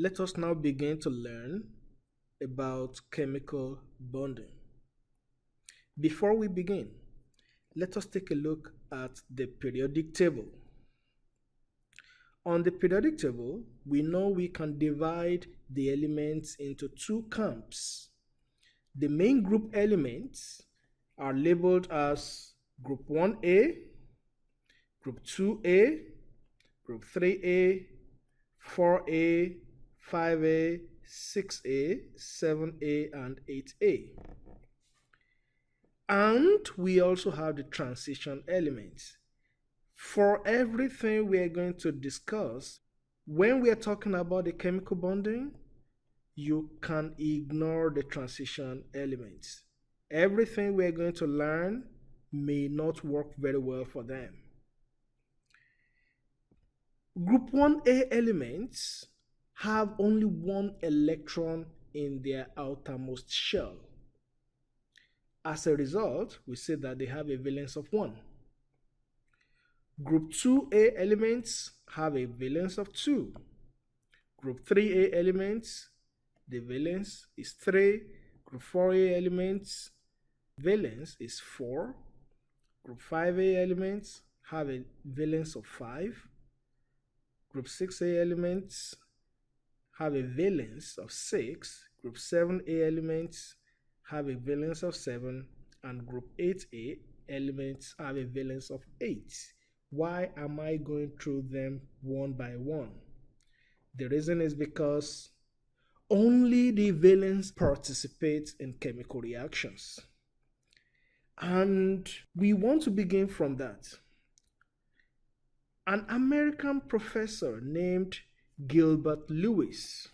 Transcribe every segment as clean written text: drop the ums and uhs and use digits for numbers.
Let us now begin to learn about chemical bonding. Before we begin, let us take a look at the periodic table. On the periodic table, we know we can divide the elements into two camps. The main group elements are labeled as Group 1A, Group 2A, Group 3A, 4A, 5A, 6A, 7A, and 8A. And we also have the transition elements. For everything we are going to discuss, when we are talking about the chemical bonding, you can ignore the transition elements. Everything we are going to learn may not work very well for them. Group 1A elements have only one electron in their outermost shell. As a result, we say that they have a valence of 1. Group 2A elements have a valence of 2. Group 3A elements, the valence is 3. Group 4A elements, valence is 4. Group 5A elements have a valence of 5. Group 6A elements have a valence of 6. Group 7A elements have a valence of 7. And group 8A elements have a valence of 8. Why am I going through them one by one? The reason is because only the valence participates in chemical reactions. And we want to begin from that. An American professor named Gilbert Lewis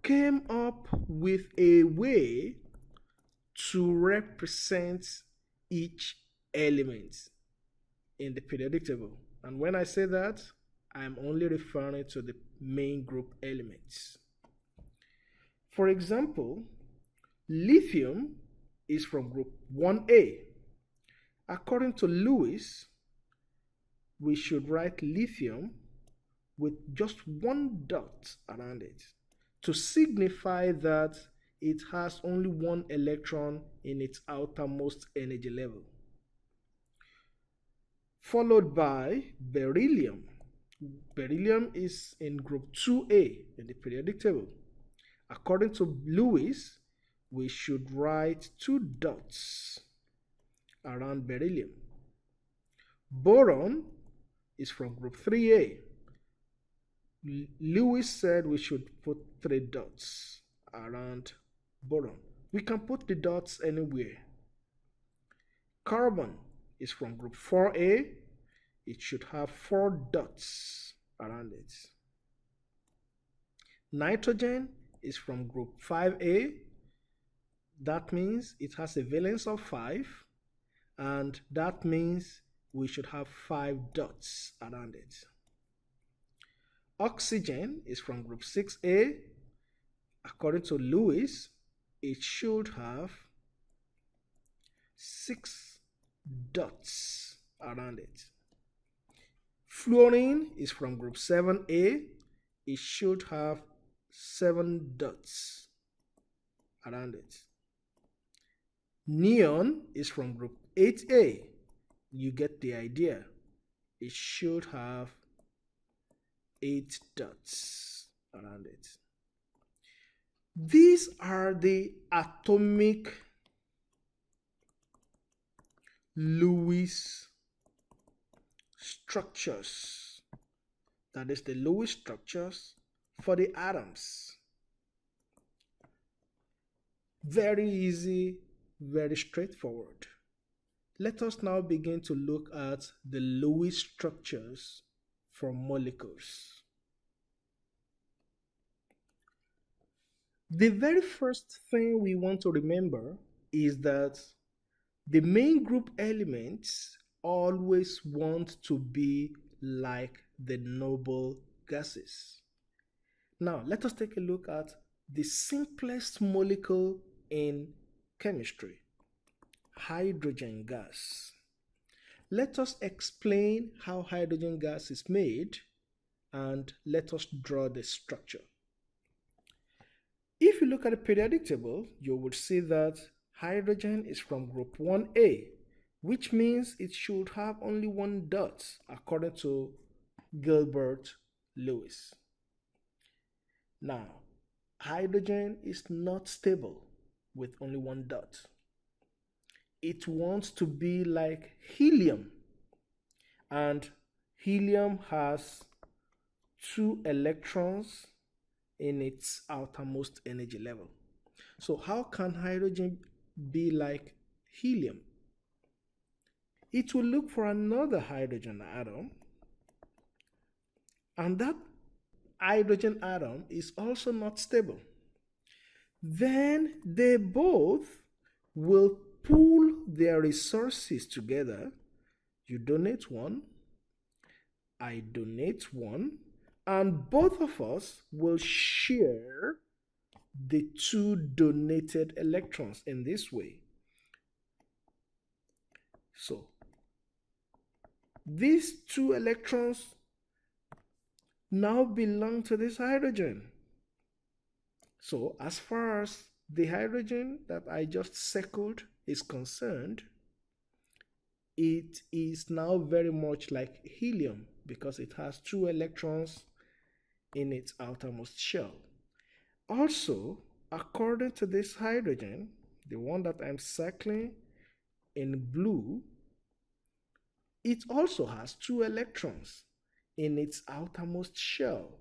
came up with a way to represent each element in the periodic table. And when I say that, I'm only referring to the main group elements. For example, lithium is from group 1A. According to Lewis, we should write lithium with just one dot around it to signify that it has only one electron in its outermost energy level. Followed by beryllium. Beryllium is in group 2A in the periodic table. According to Lewis, we should write two dots around beryllium. Boron is from group 3A. Lewis said we should put 3 dots around boron. We can put the dots anywhere. Carbon is from group 4A. It should have 4 dots around it. Nitrogen is from group 5A. That means it has a valence of 5, and that means we should have 5 dots around it. Oxygen is from group 6A. According to Lewis, it should have 6 dots around it. Fluorine is from group 7A. It should have 7 dots around it. Neon is from group 8A. You get the idea. It should have 8 dots around it. These are the atomic Lewis structures. That is the Lewis structures for the atoms. Very easy, very straightforward. Let us now begin to look at the Lewis structures for molecules. The very first thing we want to remember is that the main group elements always want to be like the noble gases. Now, let us take a look at the simplest molecule in chemistry, hydrogen gas. Let us explain how hydrogen gas is made and let us draw the structure. If you look at the periodic table, you would see that hydrogen is from group 1A, which means it should have only one dot according to Gilbert Lewis. Now, hydrogen is not stable with only one dot. It wants to be like helium, and helium has 2 electrons in its outermost energy level. So how can hydrogen be like helium? It will look for another hydrogen atom, and that hydrogen atom is also not stable. Then they both will pool their resources together. You donate one, I donate one, and both of us will share the 2 donated electrons in this way. So these 2 electrons now belong to this hydrogen. So as far as the hydrogen that I just circled is concerned, it is now very much like helium because it has 2 electrons in its outermost shell. Also, according to this hydrogen, the one that I'm circling in blue, it also has 2 electrons in its outermost shell.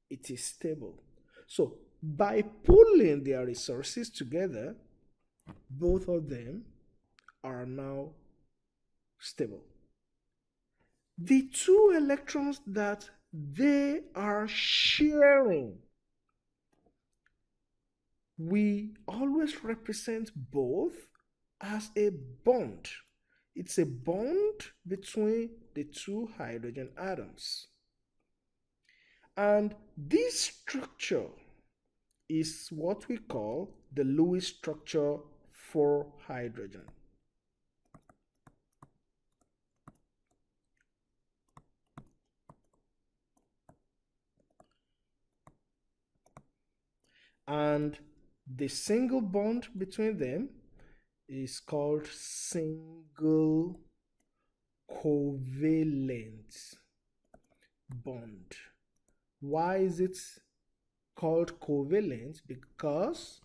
It is stable. So by pooling their resources together, both of them are now stable. The 2 electrons that they are sharing, we always represent both as a bond. It's a bond between the 2 hydrogen atoms. And this structure is what we call the Lewis structure for hydrogen. And the single bond between them is called single covalent bond. Why is it called covalent? Because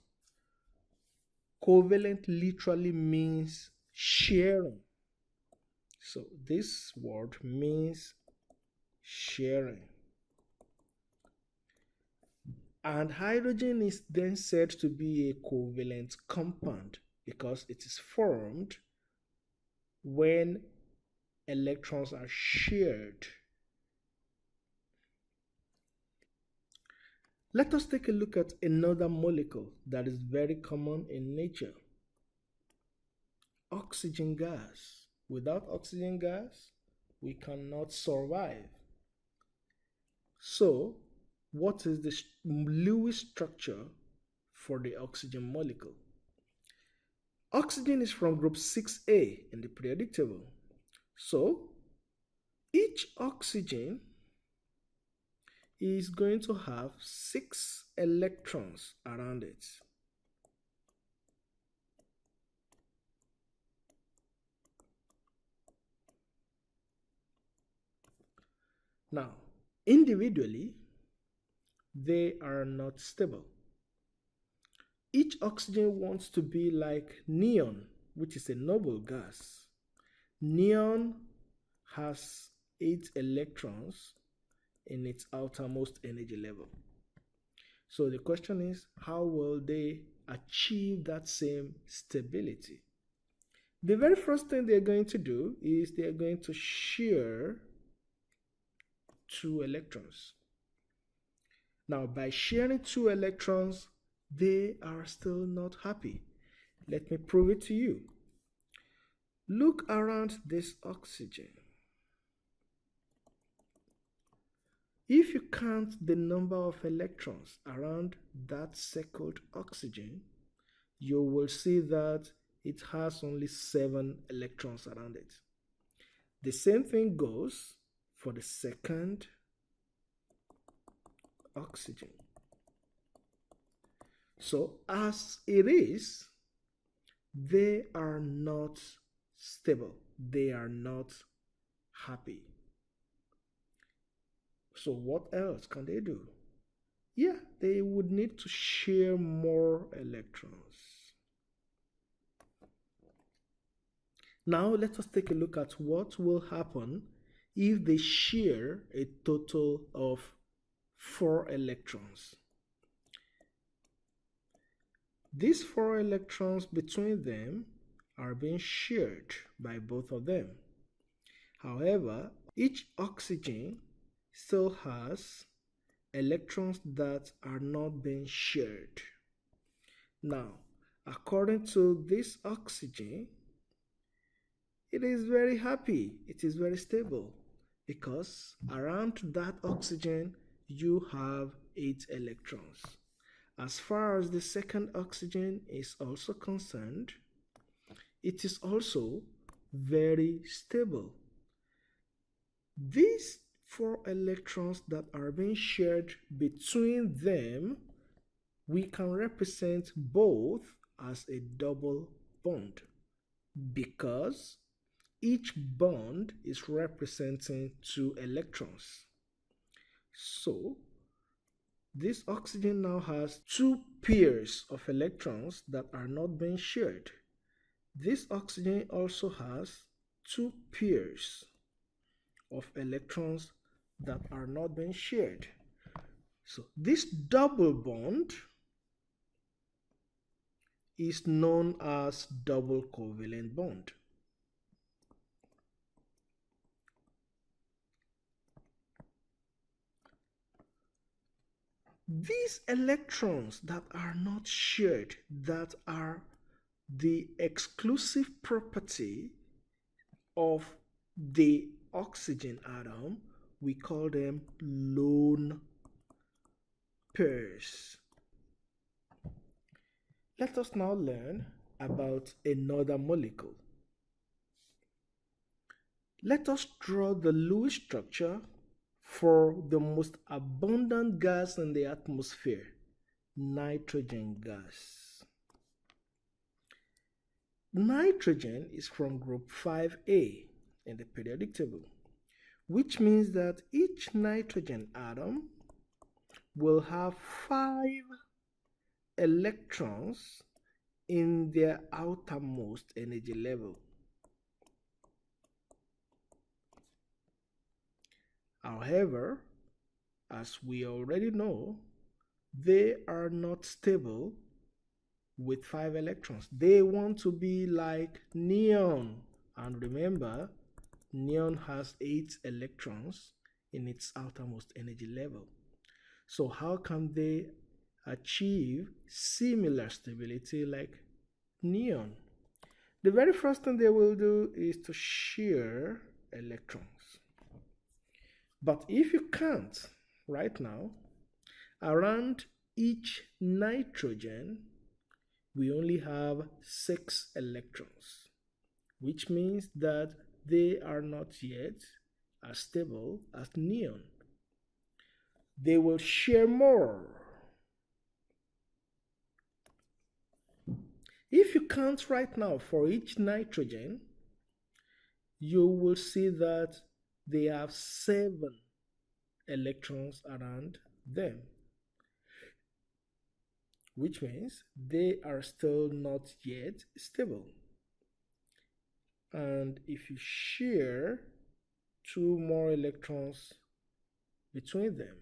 covalent literally means sharing. So this word means sharing. And hydrogen is then said to be a covalent compound because it is formed when electrons are shared. Let us take a look at another molecule that is very common in nature. Oxygen gas. Without oxygen gas, we cannot survive. So, what is the Lewis structure for the oxygen molecule? Oxygen is from group 6A in the periodic table. So, each oxygen is going to have 6 electrons around it. Now, individually, they are not stable. Each oxygen wants to be like neon, which is a noble gas. Neon has 8 electrons in its outermost energy level. So the question is, how will they achieve that same stability? The very first thing they're going to do is they're going to share 2 electrons. Now, by sharing 2 electrons, they are still not happy. Let me prove it to you. Look around this oxygen. If you count the number of electrons around that circled oxygen, you will see that it has only 7 electrons around it. The same thing goes for the second oxygen. So as it is, they are not stable. They are not happy. So what else can they do? Yeah, they would need to share more electrons. Now let us take a look at what will happen if they share a total of 4 electrons. These 4 electrons between them are being shared by both of them. However, each oxygen still has electrons that are not being shared. Now, according to this oxygen, it is very happy, it is very stable, because around that oxygen you have 8 electrons. As far as the second oxygen is also concerned, it is also very stable. These 4 electrons that are being shared between them, we can represent both as a double bond, because each bond is representing 2 electrons. So this oxygen now has 2 pairs of electrons that are not being shared. This oxygen also has 2 pairs of electrons that are not being shared. So this double bond is known as double covalent bond. These electrons that are not shared, that are the exclusive property of the oxygen atom, we call them lone pairs. Let us now learn about another molecule. Let us draw the Lewis structure for the most abundant gas in the atmosphere, nitrogen gas. Nitrogen is from group 5A in the periodic table, which means that each nitrogen atom will have 5 electrons in their outermost energy level. However, as we already know, they are not stable with 5 electrons. They want to be like neon. And remember, neon has 8 electrons in its outermost energy level. So how can they achieve similar stability like neon? The very first thing they will do is to share electrons. But if you can't right now, around each nitrogen, we only have 6 electrons, which means that they are not yet as stable as neon. They will share more. If you count right now for each nitrogen, you will see that they have 7 electrons around them, which means they are still not yet stable. And if you share 2 more electrons between them,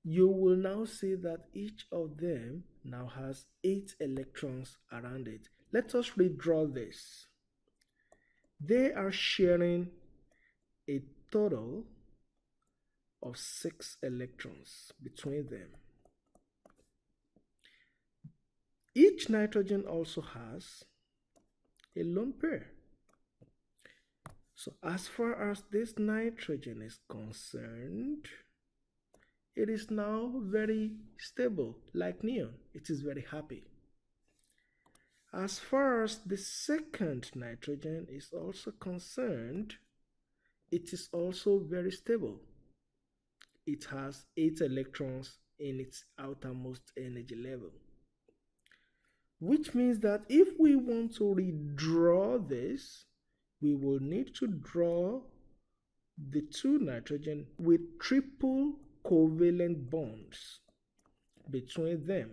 you will now see that each of them now has 8 electrons around it. Let us redraw this. They are sharing a total of 6 electrons between them. Each nitrogen also has a lone pair. So as far as this nitrogen is concerned, it is now very stable, like neon. It is very happy. As far as the second nitrogen is also concerned, it is also very stable. it has 8 electrons in its outermost energy level. Which means that if we want to redraw this, we will need to draw the two nitrogen with triple covalent bonds between them,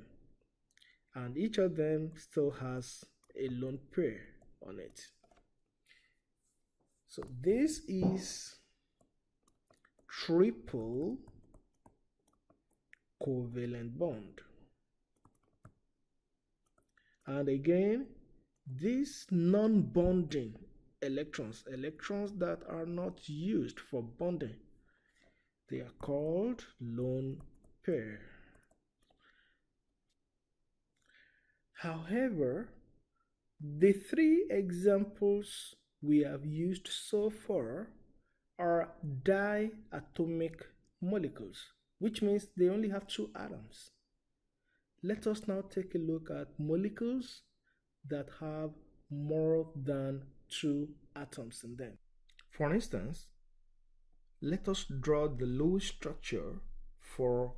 and each of them still has a lone pair on it. So this is triple covalent bond. And again, these non-bonding electrons that are not used for bonding, they are called lone pair. However, the three examples we have used so far are diatomic molecules, which means they only have two atoms. Let us now take a look at molecules that have more than two atoms in them. For instance, let us draw the Lewis structure for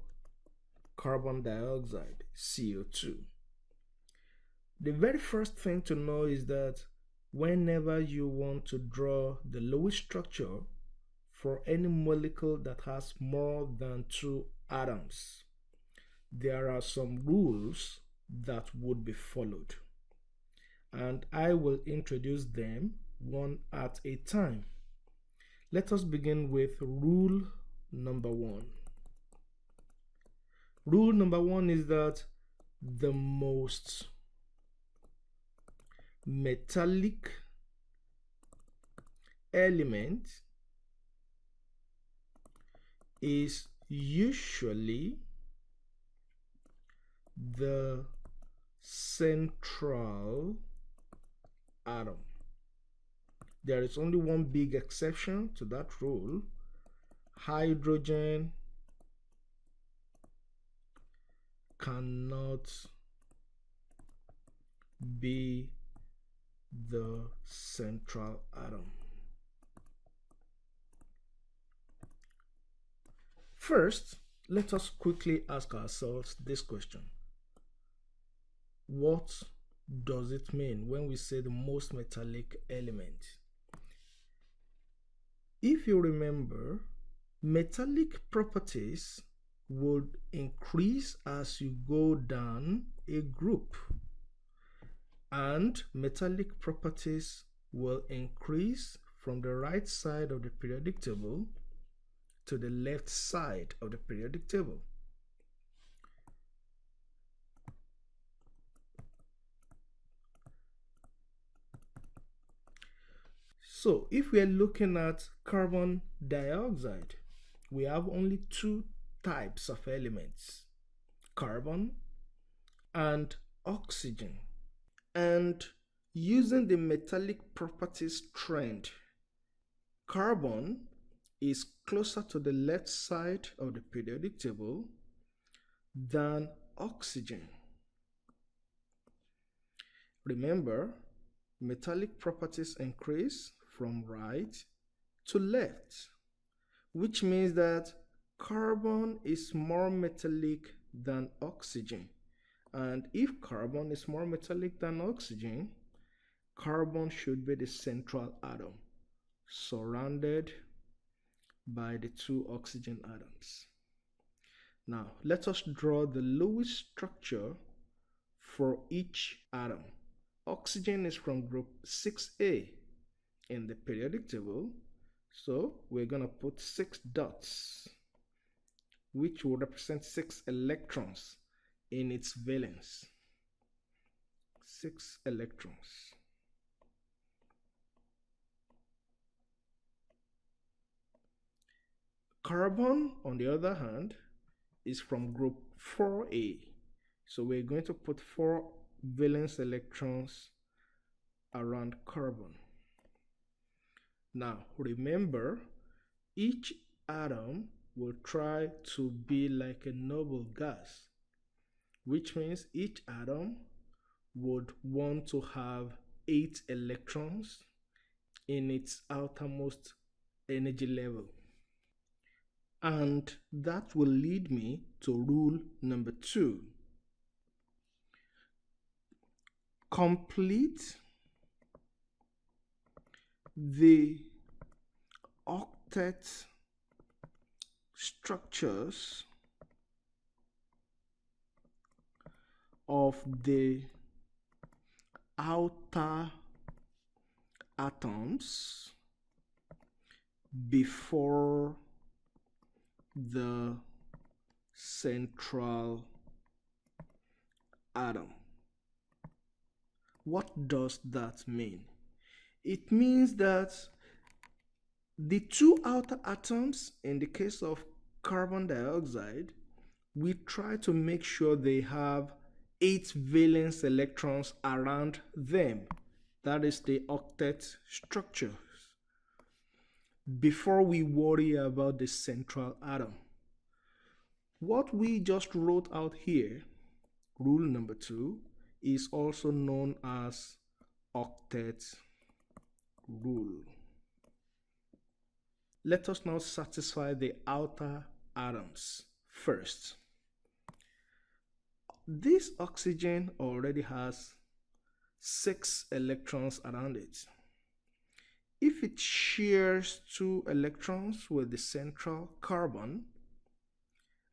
carbon dioxide, CO2. The very first thing to know is that whenever you want to draw the Lewis structure for any molecule that has more than two atoms, there are some rules that would be followed, and I will introduce them one at a time. Let us begin with rule number one. Rule number one is that the most metallic element is usually the central atom. There is only one big exception to that rule. Hydrogen cannot be the central atom. First, let us quickly ask ourselves this question. What does it mean when we say the most metallic element? If you remember, metallic properties would increase as you go down a group, and metallic properties will increase from the right side of the periodic table to the left side of the periodic table. So if we are looking at carbon dioxide, we have only two types of elements, carbon and oxygen. And using the metallic properties trend, carbon is closer to the left side of the periodic table than oxygen. Remember, metallic properties increase from right to left, which means that carbon is more metallic than oxygen. And if carbon is more metallic than oxygen, carbon should be the central atom, surrounded by the two oxygen atoms. Now, let us draw the Lewis structure for each atom. Oxygen is from group 6A in the periodic table, so we're going to put 6 dots, which will represent 6 electrons in its valence. 6 electrons. Carbon, on the other hand, is from group 4A, so we're going to put 4 valence electrons around carbon. Now, remember, each atom will try to be like a noble gas, which means each atom would want to have 8 electrons in its outermost energy level. And that will lead me to rule number 2. Complete the octet structures of the outer atoms before the central atom. What does that mean? It means that the two outer atoms, in the case of carbon dioxide, we try to make sure they have 8 valence electrons around them. That is the octet structure. Before we worry about the central atom. What we just wrote out here, rule number 2, is also known as octet rule. Let us now satisfy the outer atoms first. This oxygen already has 6 electrons around it. If it shares 2 electrons with the central carbon,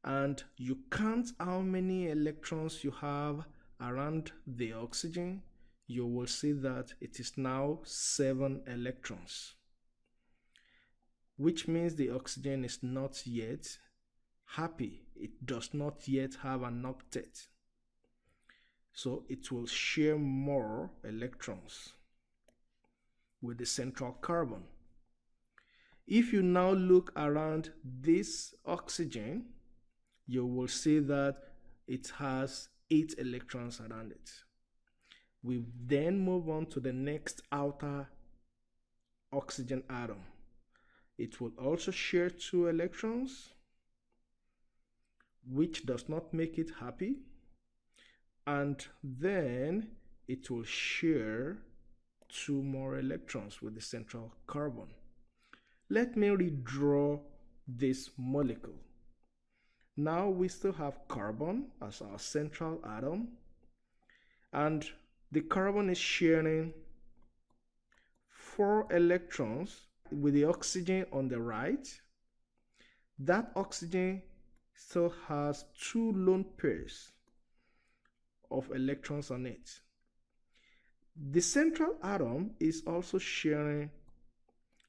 and you count how many electrons you have around the oxygen, you will see that it is now 7 electrons, which means the oxygen is not yet happy. It does not yet have an octet. So it will share more electrons with the central carbon. If you now look around this oxygen, you will see that it has 8 electrons around it. We then move on to the next outer oxygen atom. It will also share 2 electrons, which does not make it happy. And then it will share 2 more electrons with the central carbon. Let me redraw this molecule. Now we still have carbon as our central atom, and the carbon is sharing 4 electrons with the oxygen on the right. That oxygen still has 2 lone pairs of electrons on it. The central atom is also sharing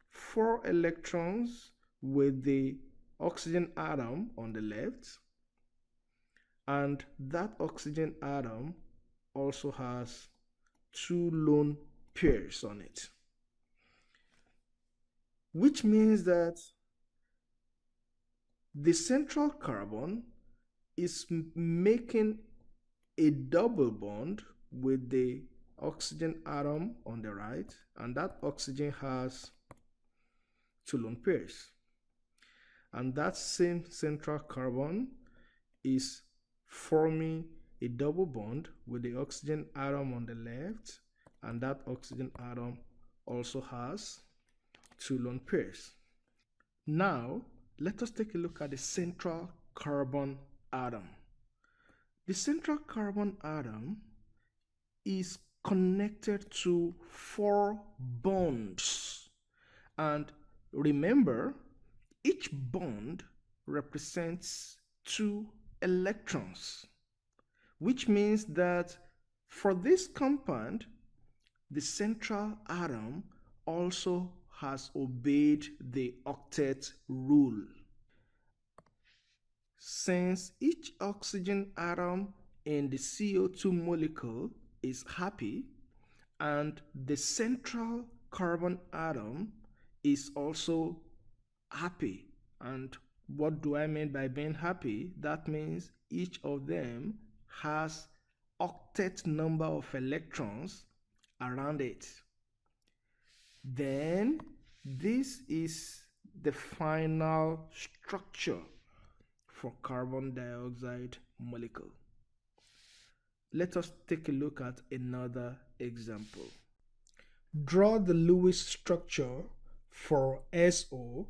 4 electrons with the oxygen atom on the left, and that oxygen atom also has 2 lone pairs on it, which means that the central carbon is making a double bond with the oxygen atom on the right, and that oxygen has 2 lone pairs. And that same central carbon is forming a double bond with the oxygen atom on the left, and that oxygen atom also has 2 lone pairs. Now, let us take a look at the central carbon atom. The central carbon atom is connected to 4 bonds. And remember, each bond represents 2 electrons, which means that for this compound, the central atom also has obeyed the octet rule. Since each oxygen atom in the CO2 molecule is happy, and the central carbon atom is also happy. And what do I mean by being happy? That means each of them has octet number of electrons around it. Then this is the final structure for carbon dioxide molecule. Let us take a look at another example. Draw the Lewis structure for SOCl2.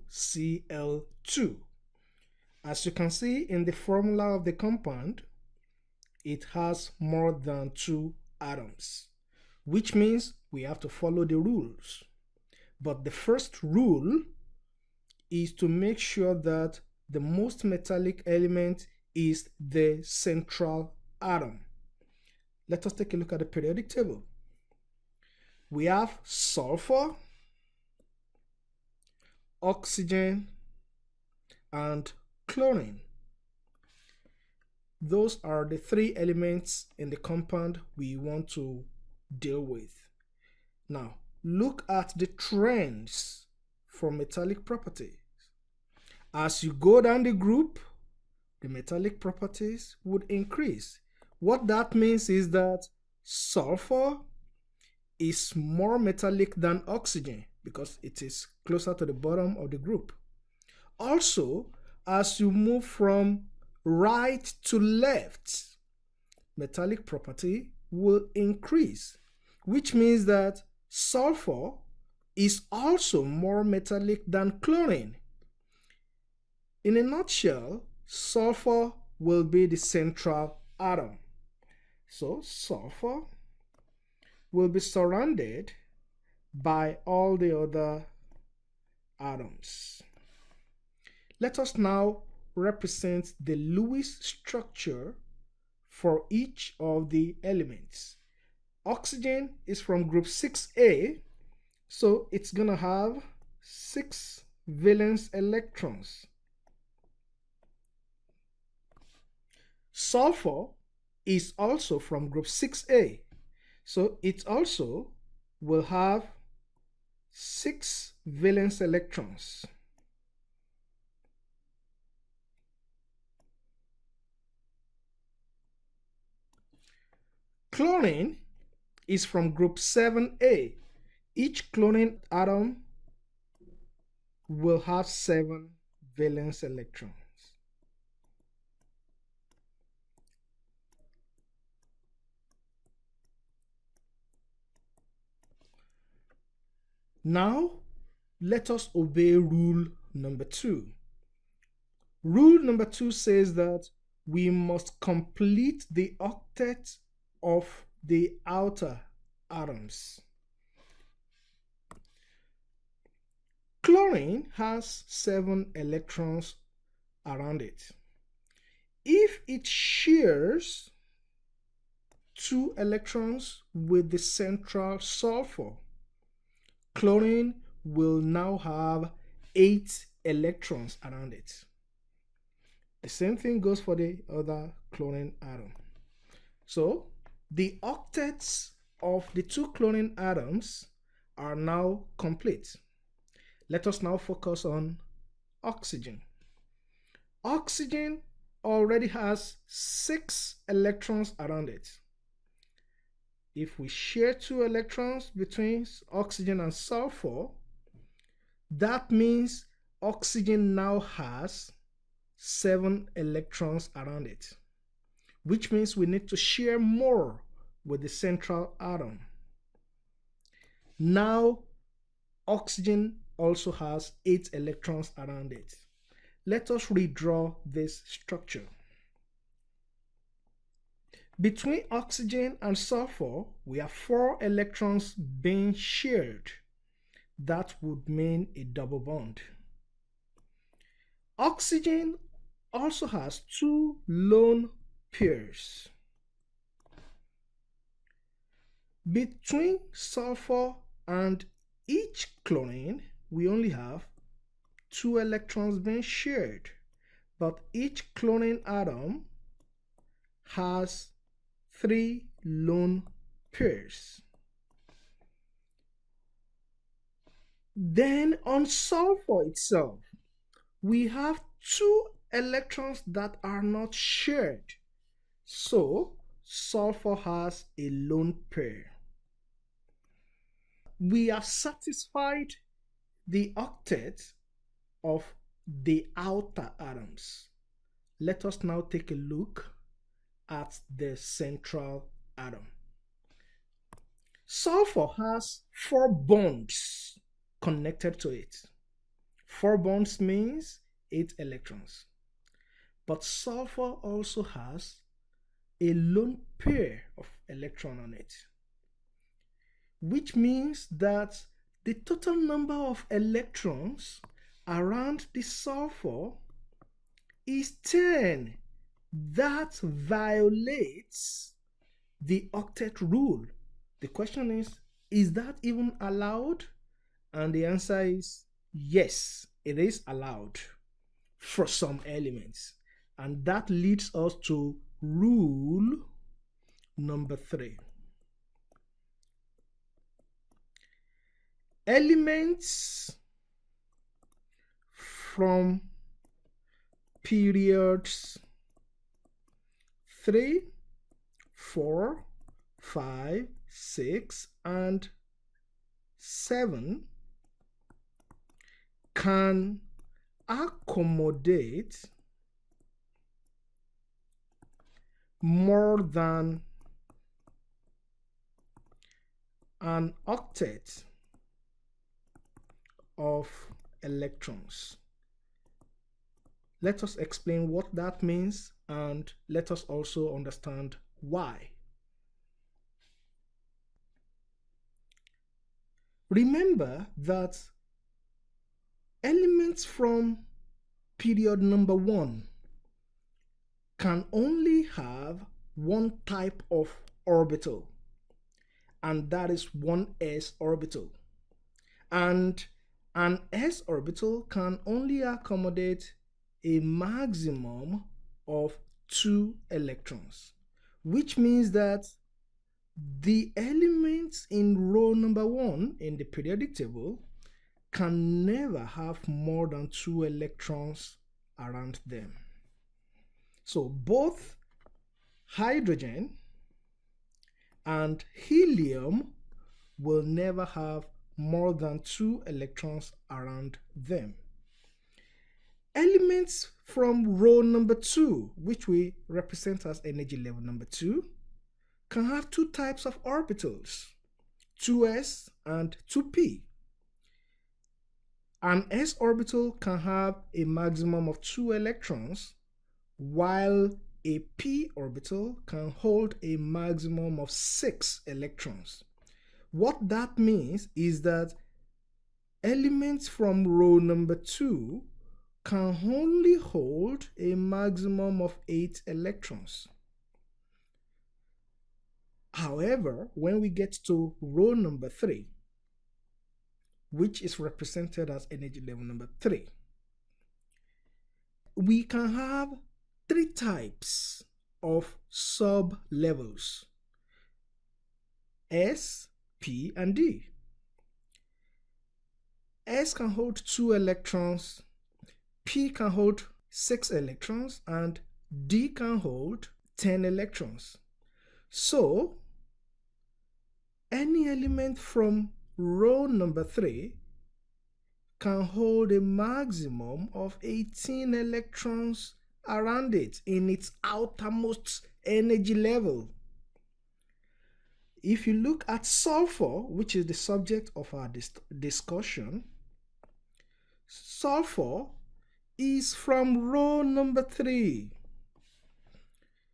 As you can see in the formula of the compound, it has more than 2 atoms, which means we have to follow the rules. But the first rule is to make sure that the most metallic element is the central atom. Let us take a look at the periodic table. We have sulfur, oxygen, and chlorine. Those are the 3 elements in the compound we want to deal with. Now, look at the trends for metallic properties. As you go down the group, the metallic properties would increase. What that means is that sulfur is more metallic than oxygen because it is closer to the bottom of the group. Also, as you move from right to left, metallic property will increase, which means that sulfur is also more metallic than chlorine. In a nutshell, sulfur will be the central atom. So sulfur will be surrounded by all the other atoms. Let us now represent the Lewis structure for each of the elements. Oxygen is from group 6A, so it's going to have 6 valence electrons. Sulfur is also from group 6A, so it also will have 6 valence electrons. Chlorine is from group 7A. Each chlorine atom will have 7 valence electrons. Now, let us obey rule number 2. Rule number 2 says that we must complete the octet of the outer atoms. Chlorine has 7 electrons around it. If it shares 2 electrons with the central sulfur, chlorine will now have 8 electrons around it. The same thing goes for the other chlorine atom. So the octets of the 2 chlorine atoms are now complete. Let us now focus on oxygen. Oxygen already has 6 electrons around it. If we share 2 electrons between oxygen and sulfur, that means oxygen now has 7 electrons around it, which means we need to share more with the central atom. Now, oxygen also has 8 electrons around it. Let us redraw this structure. Between oxygen and sulfur, we have 4 electrons being shared. That would mean a double bond. Oxygen also has 2 lone pairs. Between sulfur and each chlorine, we only have 2 electrons being shared, but each chlorine atom has 3 lone pairs. Then on sulfur itself, we have 2 electrons that are not shared. So sulfur has a lone pair. We have satisfied the octet of the outer atoms. Let us now take a look at the central atom. Sulfur has 4 bonds connected to it. 4 bonds means 8 electrons. But sulfur also has a lone pair of electrons on it, which means that the total number of electrons around the sulfur is 10. That violates the octet rule. The question is that even allowed? And the answer is yes, it is allowed for some elements. And that leads us to rule number 3. Elements from periods 3, 4, 5, 6, and 7 can accommodate more than an octet of electrons. Let us explain what that means, and let us also understand why. Remember that elements from period number 1 can only have one type of orbital, and that is one s orbital. And an s orbital can only accommodate a maximum of 2 electrons, which means that the elements in row number 1 in the periodic table can never have more than 2 electrons around them. So both hydrogen and helium will never have more than 2 electrons around them. Elements from row number 2, which we represent as energy level number 2, can have 2 types of orbitals, 2s and 2p. An s orbital can have a maximum of 2 electrons, while a p orbital can hold a maximum of 6 electrons. What that means is that elements from row number 2 can only hold a maximum of 8 electrons. However, when we get to row number 3, which is represented as energy level number 3, we can have 3 types of sub-levels: S, P, and D. S can hold 2 electrons, P can hold 6 electrons, and D can hold 10 electrons. So, any element from row number 3 can hold a maximum of 18 electrons around it in its outermost energy level. If you look at sulfur, which is the subject of our discussion, sulfur is from row number 3.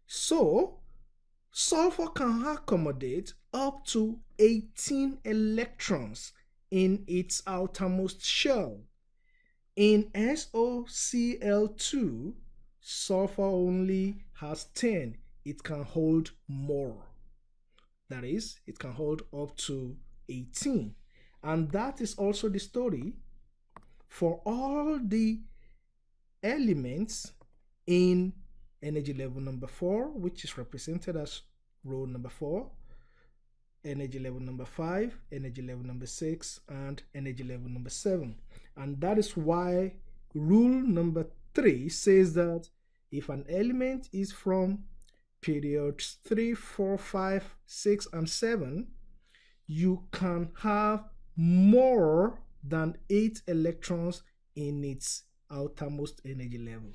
So, sulfur can accommodate up to 18 electrons in its outermost shell. In SOCl2, sulfur only has 10. It can hold more. That is, it can hold up to 18. And that is also the story for all the elements in energy level number 4, which is represented as row number 4, energy level number 5, energy level number 6, and energy level number 7. And that is why rule number 3 says that if an element is from periods 3, 4, 5, 6, and 7, you can have more than 8 electrons in its outermost energy level.